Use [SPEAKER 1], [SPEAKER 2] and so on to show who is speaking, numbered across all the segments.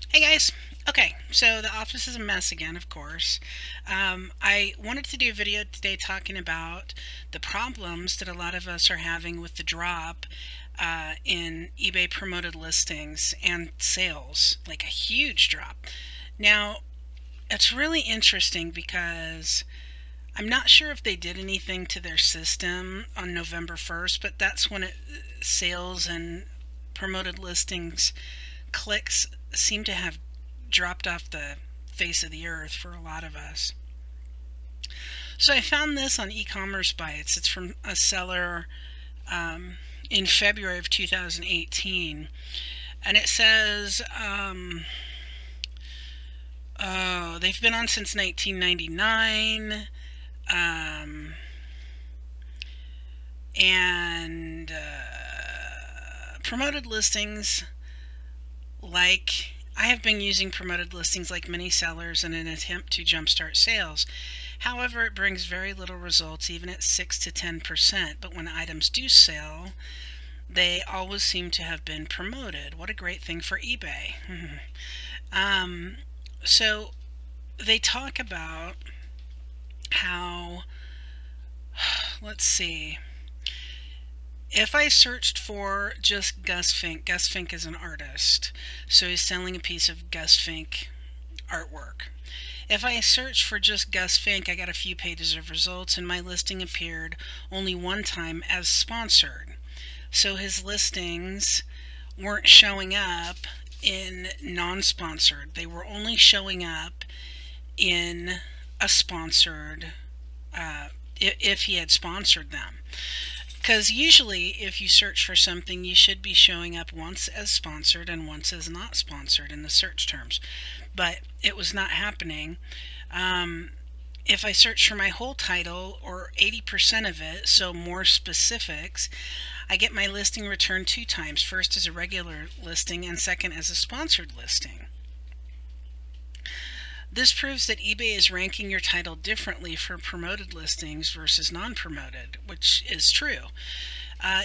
[SPEAKER 1] Hey guys. Okay, so the office is a mess again, of course. I wanted to do a video today talking about the problems that a lot of us are having with the drop in eBay promoted listings and sales, like a huge drop. Now, it's really interesting because I'm not sure if they did anything to their system on November 1st, but that's when sales and promoted listings clicks seem to have dropped off the face of the earth for a lot of us. So I found this on e-commerce bytes. It's from a seller in February of 2018, and it says, oh, they've been on since 1999, and promoted listings like I have been using promoted listings like many sellers in an attempt to jumpstart sales. However, it brings very little results, even at 6 to 10%. But when items do sell, they always seem to have been promoted. What a great thing for eBay. So they talk about how, let's see, if I searched for just Gus Fink is an artist, so he's selling a piece of Gus Fink artwork. If I searched for just Gus Fink, I got a few pages of results, and my listing appeared only one time as sponsored. So his listings weren't showing up in non-sponsored. They were only showing up in a sponsored, if he had sponsored them. Because usually if you search for something, you should be showing up once as sponsored and once as not sponsored in the search terms. But it was not happening. If I search for my whole title, or 80% of it, so more specifics, I get my listing returned 2 times. First as a regular listing and second as a sponsored listing. This proves that eBay is ranking your title differently for promoted listings versus non-promoted, which is true.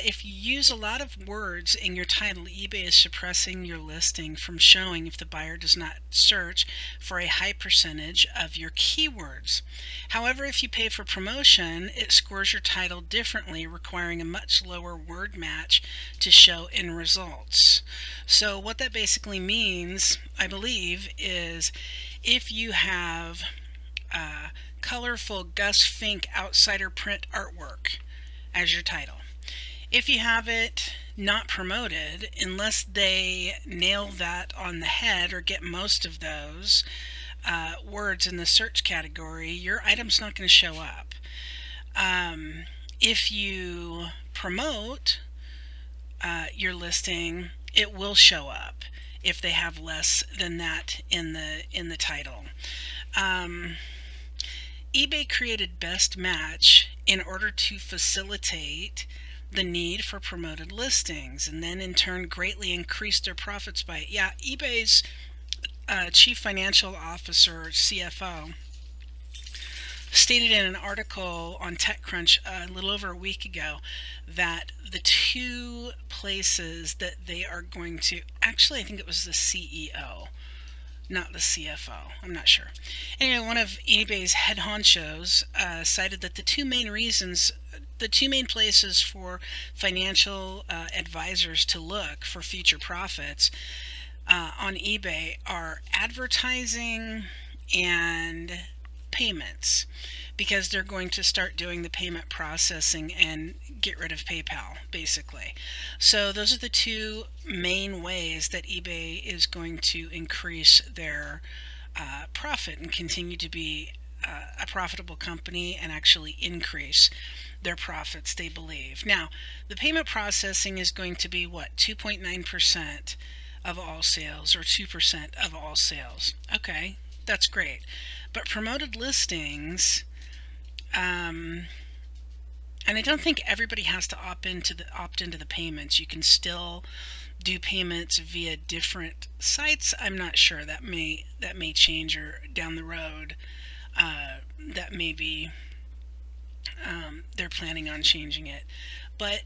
[SPEAKER 1] If you use a lot of words in your title, eBay is suppressing your listing from showing if the buyer does not search for a high percentage of your keywords. However, if you pay for promotion, it scores your title differently, requiring a much lower word match to show in results. So what that basically means, I believe, is if you have colorful Gus Fink outsider print artwork as your title, if you have it not promoted, unless they nail that on the head or get most of those words in the search category, your item's not going to show up. If you promote your listing, it will show up if they have less than that in the title. eBay created Best Match in order to facilitate the need for promoted listings, and then in turn greatly increased their profits by it. Yeah, eBay's chief financial officer, CFO, stated in an article on TechCrunch a little over a week ago that the 2 places that they are going to, actually I think it was the CEO, not the CFO, I'm not sure. Anyway, one of eBay's head honchos cited that the two main places for financial advisors to look for future profits on eBay are advertising and payments, because they're going to start doing the payment processing and get rid of PayPal, basically. So those are the 2 main ways that eBay is going to increase their profit and continue to be a profitable company and actually increase their profits, they believe. Now, the payment processing is going to be what, 2.9% of all sales, or 2% of all sales. Okay, that's great. But promoted listings, and I don't think everybody has to opt into the payments. You can still do payments via different sites. I'm not sure. That may change, or down the road that may be they're planning on changing it. But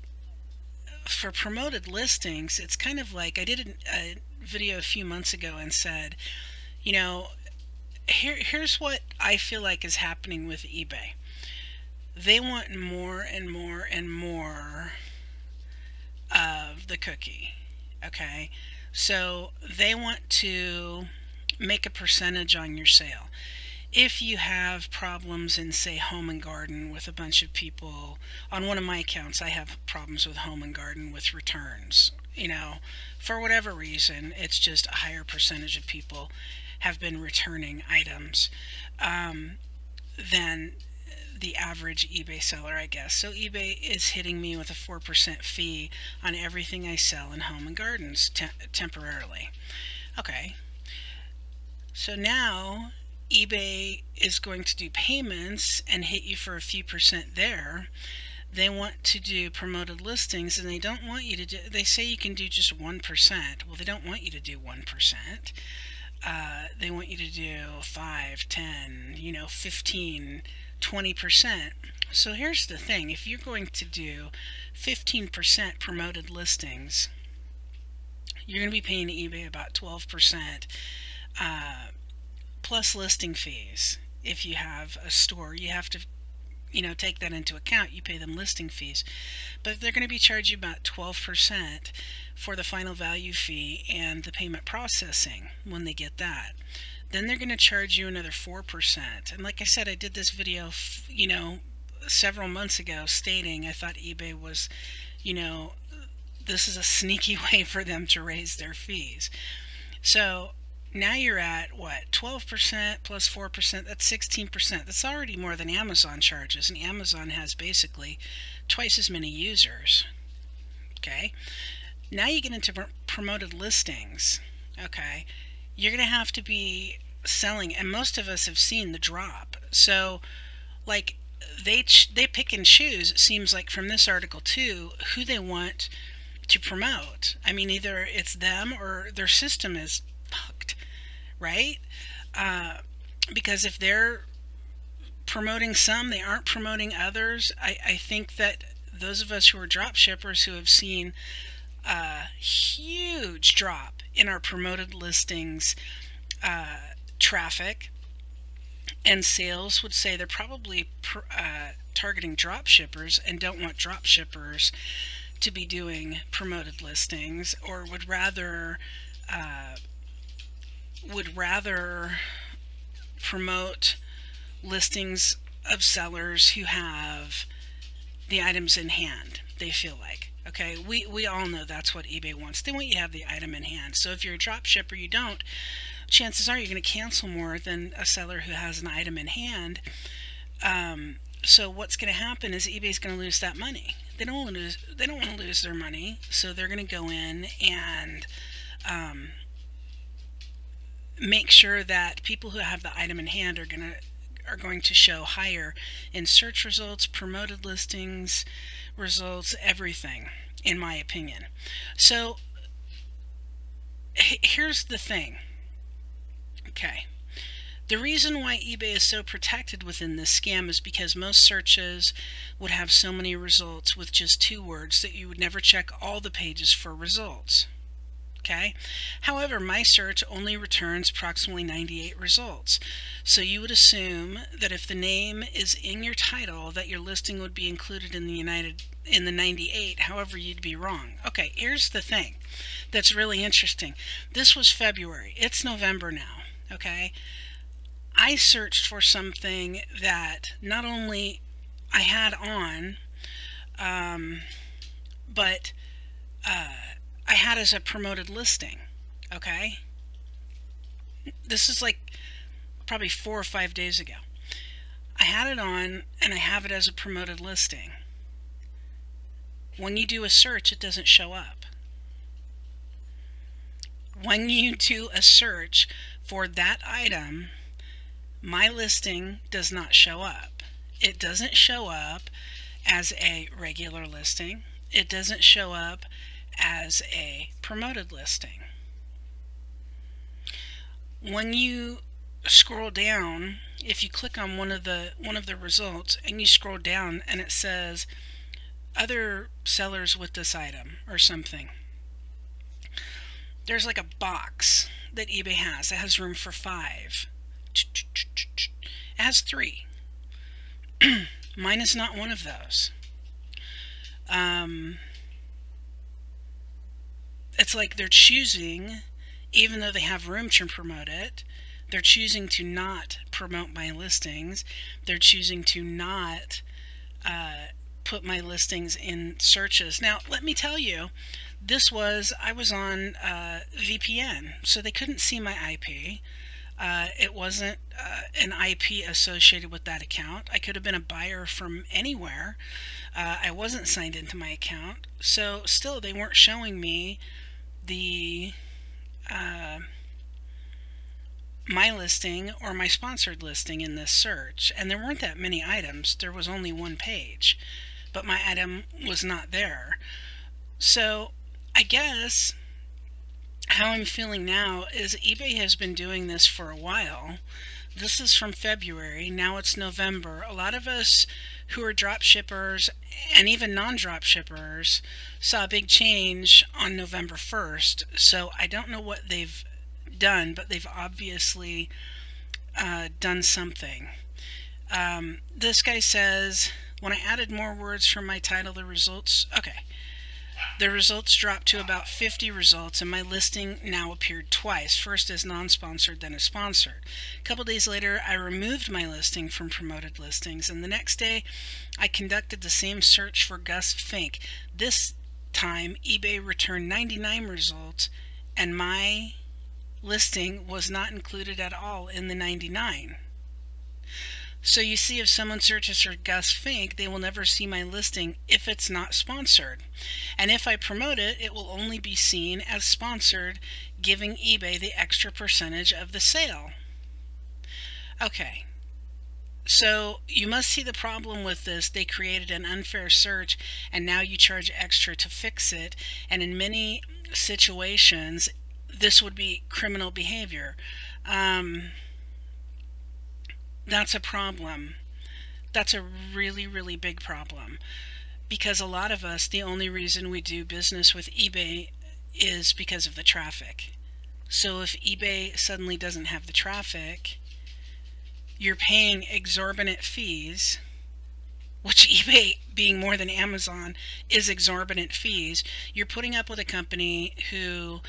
[SPEAKER 1] for promoted listings, it's kind of like I did a video a few months ago and said, you know, here's what I feel like is happening with eBay. They want more and more and more of the cookie. Okay, so they want to make a percentage on your sale. If you have problems in, say, home and garden with a bunch of people, on one of my accounts I have problems with home and garden with returns, you know, for whatever reason, it's just a higher percentage of people have been returning items than the average eBay seller, I guess. So eBay is hitting me with a 4% fee on everything I sell in home and gardens temporarily. Okay, so now eBay is going to do payments and hit you for a few percent there. They want to do promoted listings, and they don't want you to do, they say you can do just 1%. Well, they don't want you to do 1%. They want you to do 5, 10, 15, 20%. So here's the thing. If you're going to do 15% promoted listings, you're going to be paying eBay about 12%. Plus listing fees. If you have a store, you have to, take that into account. You pay them listing fees, but they're going to be charging you about 12% for the final value fee and the payment processing when they get that. Then they're going to charge you another 4%. And like I said, I did this video, several months ago stating I thought eBay was, this is a sneaky way for them to raise their fees. So now you're at what, 12% plus 4%, that's 16%. That's already more than Amazon charges, and Amazon has basically twice as many users. Okay, now you get into promoted listings. Okay, you're going to have to be selling, and most of us have seen the drop. So like they pick and choose, it seems like, from this article too, who they want to promote. I mean, either it's them or their system is fucked, right? Because if they're promoting some, they aren't promoting others. I think that those of us who are dropshippers who have seen a huge drop in our promoted listings traffic and sales would say they're probably targeting dropshippers and don't want dropshippers to be doing promoted listings, or would rather promote listings of sellers who have the items in hand, they feel like. Okay, we all know that's what eBay wants. They want you to have the item in hand. So if you're a drop shipper, you don't, chances are you're going to cancel more than a seller who has an item in hand. So what's going to happen is eBay's going to lose that money. They don't want to lose their money, so they're going to go in and make sure that people who have the item in hand are going to show higher in search results, promoted listings results, everything, in my opinion. So here's the thing. Okay, the reason why eBay is so protected within this scam is because most searches would have so many results with just 2 words that you would never check all the pages for results. Okay, however, my search only returns approximately 98 results. So you would assume that if the name is in your title, that your listing would be included in the 98. However, you'd be wrong. Okay, here's the thing that's really interesting. This was February. It's November now. Okay, I searched for something that not only I had on, but I had as a promoted listing. Okay, this is like probably 4 or 5 days ago. I had it on and I have it as a promoted listing. When you do a search, it doesn't show up. When you do a search for that item, my listing does not show up. It doesn't show up as a regular listing. It doesn't show up as a promoted listing. When you scroll down, if you click on one of the results and you scroll down and it says other sellers with this item or something. There's like a box that eBay has. It has room for 5. It has 3. Mine is not one of those. It's like they're choosing, even though they have room to promote it, they're choosing to not promote my listings. They're choosing to not put my listings in searches. Now, let me tell you, I was on VPN, so they couldn't see my IP. It wasn't an IP associated with that account. I could have been a buyer from anywhere. I wasn't signed into my account, so still they weren't showing me the my listing or my sponsored listing in this search. And there weren't that many items. There was only one page, but my item was not there. So I guess how I'm feeling now is eBay has been doing this for a while. This is from February. Now it's November. A lot of us who are drop shippers and even non-drop shippers saw a big change on November 1st. So I don't know what they've done, but they've obviously done something. This guy says, when I added more words from my title, the results dropped to about 50 results, and my listing now appeared twice, first as non-sponsored, then as sponsored. A couple days later, I removed my listing from promoted listings, and the next day, I conducted the same search for Gus Fink. This time, eBay returned 99 results, and my listing was not included at all in the 99. So you see, if someone searches for Gus Fink, they will never see my listing if it's not sponsored. And if I promote it, it will only be seen as sponsored, giving eBay the extra percentage of the sale. Okay. So you must see the problem with this. They created an unfair search, and now you charge extra to fix it. And in many situations, this would be criminal behavior. That's a problem. That's a really, really big problem. Because a lot of us, the only reason we do business with eBay is because of the traffic. So if eBay suddenly doesn't have the traffic, you're paying exorbitant fees, which eBay, being more than Amazon, is exorbitant fees. You're putting up with a company who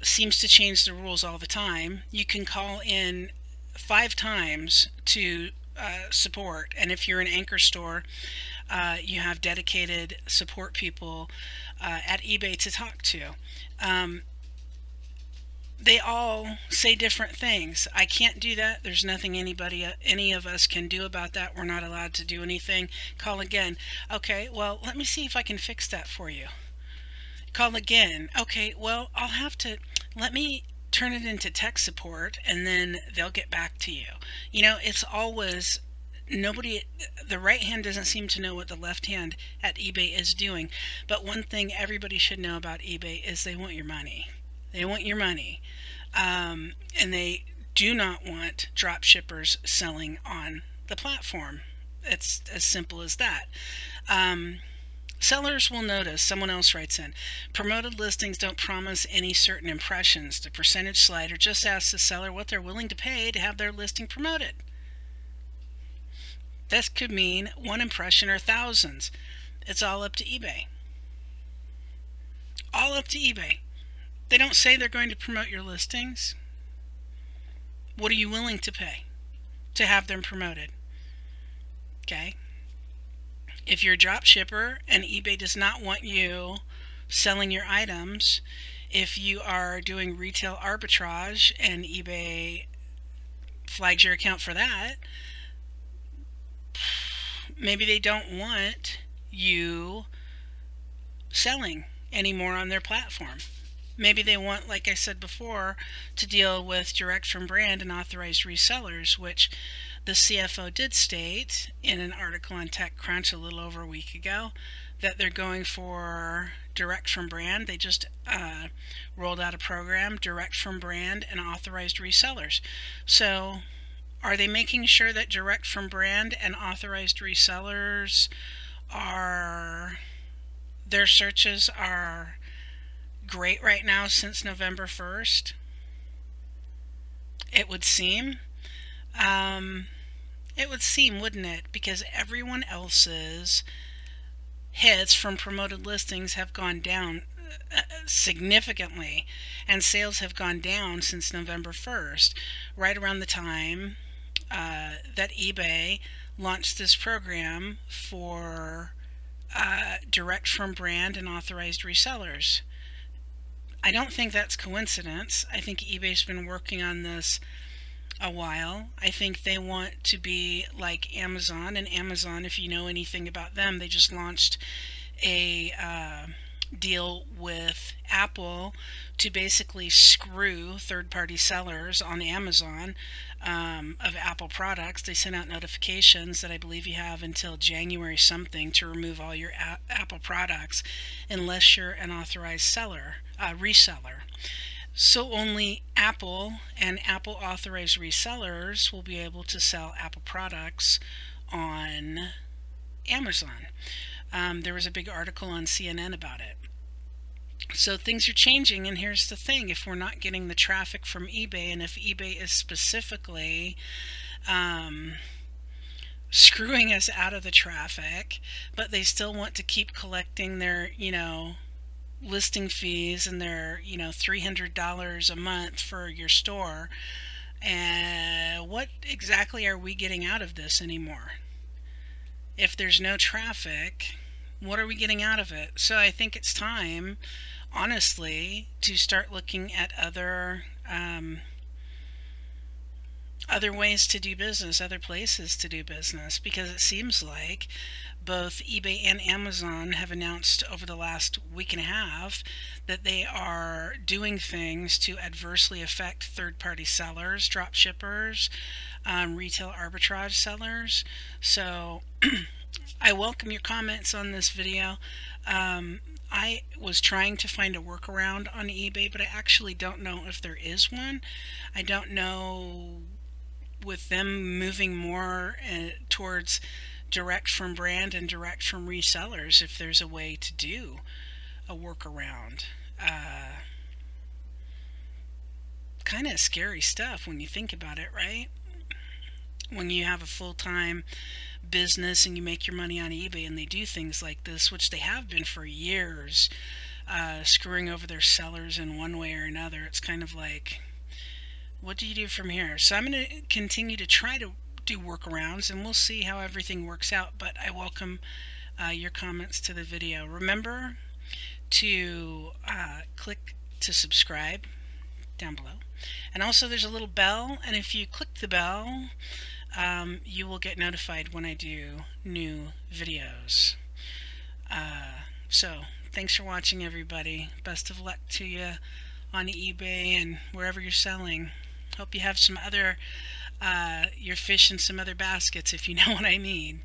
[SPEAKER 1] seems to change the rules all the time. You can call in 5 times to support, and if you're an anchor store, you have dedicated support people at eBay to talk to. They all say different things. I can't do that. There's nothing any of us can do about that. We're not allowed to do anything. Call again. Okay, well, let me see if I can fix that for you. Call again. Okay, well, I'll have to, let me turn it into tech support, and then they'll get back to you. You know, it's always, the right hand doesn't seem to know what the left hand at eBay is doing. But one thing everybody should know about eBay is they want your money. They want your money. And they do not want drop shippers selling on the platform. It's as simple as that. Sellers will notice, someone else writes in, promoted listings don't promise any certain impressions. The percentage slider just asks the seller what they're willing to pay to have their listing promoted. This could mean 1 impression or thousands. It's all up to eBay. All up to eBay. They don't say they're going to promote your listings. What are you willing to pay to have them promoted? Okay. If you're a drop shipper and eBay does not want you selling your items, if you are doing retail arbitrage and eBay flags your account for that, maybe they don't want you selling anymore on their platform. Maybe they want, like I said before, to deal with direct from brand and authorized resellers, which the CFO did state in an article on TechCrunch a little over a week ago that they're going for direct from brand. They just rolled out a program, direct from brand and authorized resellers. So are they making sure that direct from brand and authorized resellers are their searches are great right now since November 1st. It would seem. It would seem, wouldn't it? Because everyone else's hits from promoted listings have gone down significantly, and sales have gone down since November 1st, right around the time that eBay launched this program for direct from brand and authorized resellers. I don't think that's coincidence. I think eBay's been working on this a while. I think they want to be like Amazon, and Amazon, if you know anything about them, they just launched a deal with Apple to basically screw third-party sellers on Amazon of Apple products. They sent out notifications that I believe you have until January something to remove all your Apple products unless you're an authorized seller, reseller. So only Apple and Apple authorized resellers will be able to sell Apple products on Amazon. There was a big article on CNN about it. So things are changing, and here's the thing: if we're not getting the traffic from eBay, and if eBay is specifically screwing us out of the traffic, but they still want to keep collecting their, listing fees and their, $300 a month for your store, what exactly are we getting out of this anymore? If there's no traffic, what are we getting out of it? So I think it's time, honestly, to start looking at other ways to do business, other places to do business, because it seems like both eBay and Amazon have announced over the last week and a half that they are doing things to adversely affect third-party sellers, dropshippers, retail arbitrage sellers. So I welcome your comments on this video. I was trying to find a workaround on eBay, but I actually don't know if there is one. I don't know, with them moving more towards direct from brand and direct from resellers, if there's a way to do a workaround. Kind of scary stuff when you think about it, right? When you have a full-time business and you make your money on eBay and they do things like this, which they have been for years, screwing over their sellers in one way or another, it's kind of like, what do you do from here? So I'm going to continue to try to do workarounds, and we'll see how everything works out, but I welcome your comments to the video. Remember to click to subscribe down below, and also there's a little bell, and if you click the bell, you will get notified when I do new videos. So thanks for watching, everybody. Best of luck to you on eBay and wherever you're selling. Hope you have some other your fish in some other baskets, if you know what I mean.